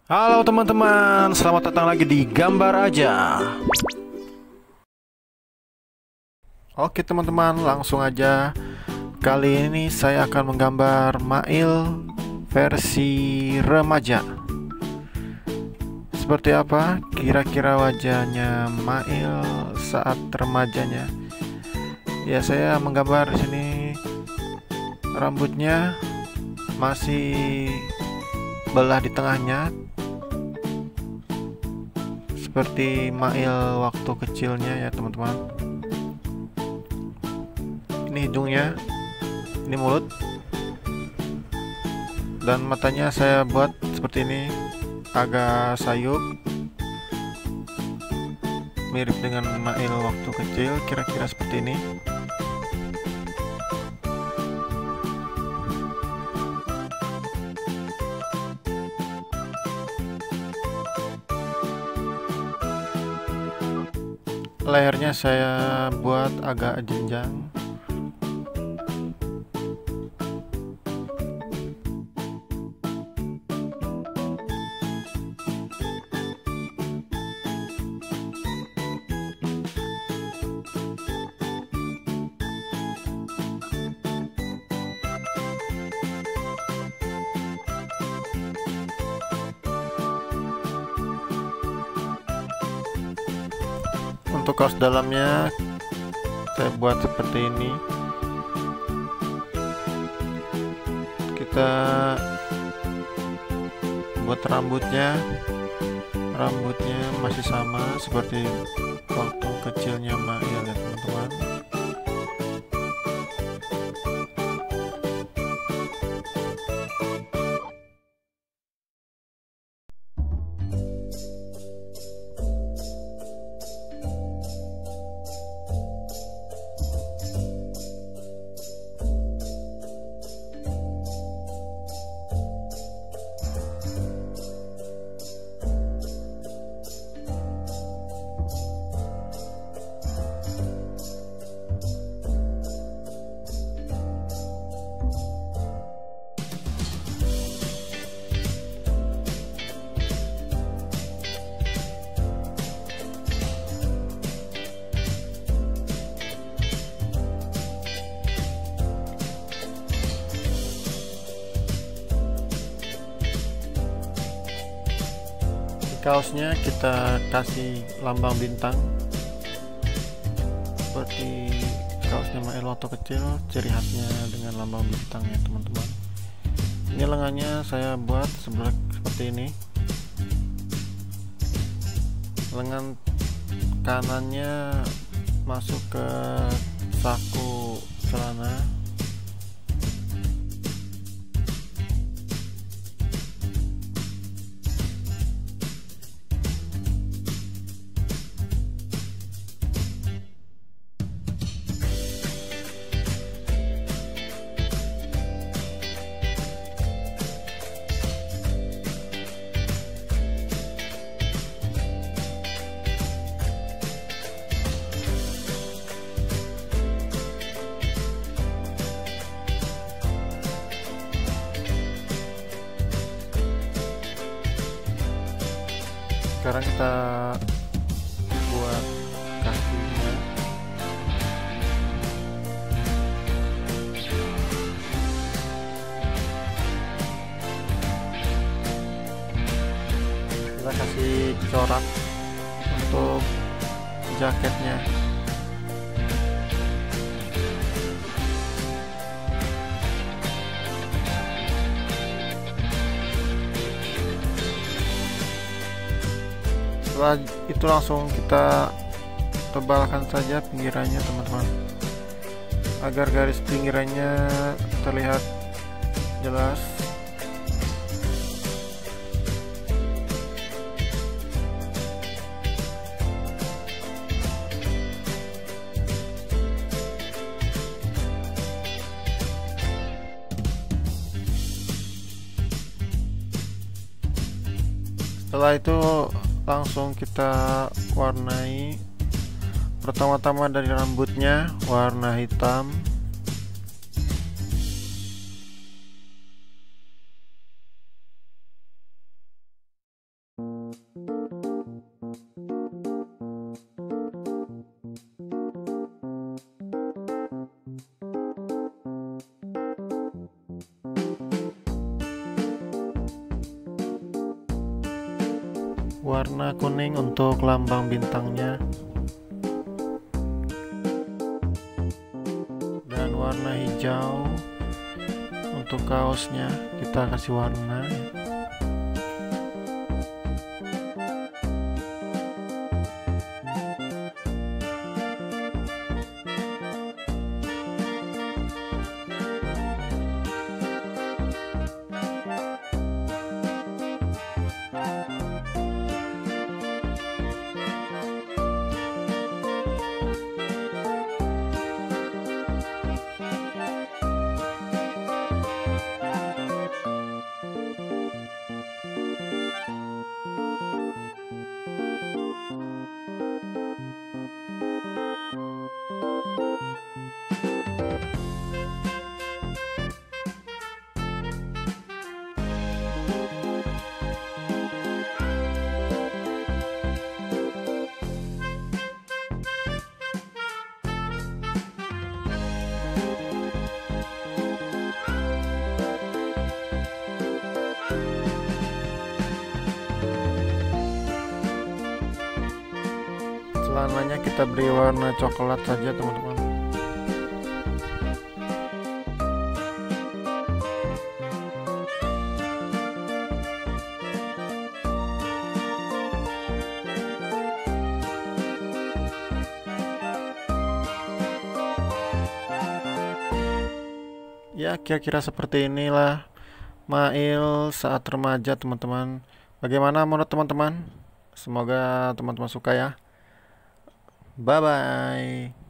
Halo teman-teman, selamat datang lagi di Gambar Aja. Oke teman-teman, langsung aja. Kali ini saya akan menggambar Mail versi remaja. Seperti apa kira-kira wajahnya Mail saat remajanya? Ya, saya menggambar di sini rambutnya masih belah di tengahnya, seperti Mail waktu kecilnya ya teman-teman. Ini hidungnya, ini mulut, dan matanya saya buat seperti ini, agak sayup, mirip dengan Mail waktu kecil, kira-kira seperti ini. Lehernya saya buat agak jenjang. Untuk kaos dalamnya saya buat seperti ini. Kita buat rambutnya masih sama seperti waktu kecilnya Mail ya teman-teman. Kaosnya kita kasih lambang bintang seperti kaosnya Mail waktu kecil, ciri khasnya dengan lambang bintang ya teman-teman. Ini lengannya saya buat seperti ini. Lengan kanannya masuk ke saku celana. Sekarang kita buat kakinya. Kita kasih corak untuk jaketnya. Setelah itu langsung kita tebalkan saja pinggirannya teman-teman, agar garis pinggirannya terlihat jelas. Setelah itu langsung kita warnai. Pertama-tama dari rambutnya warna hitam, warna kuning untuk lambang bintangnya, dan warna hijau untuk kaosnya kita kasih warna. Celananya kita beri warna coklat saja teman-teman. Ya, kira-kira seperti inilah Mail saat remaja teman-teman. Bagaimana menurut teman-teman? Semoga teman-teman suka ya. Bye bye.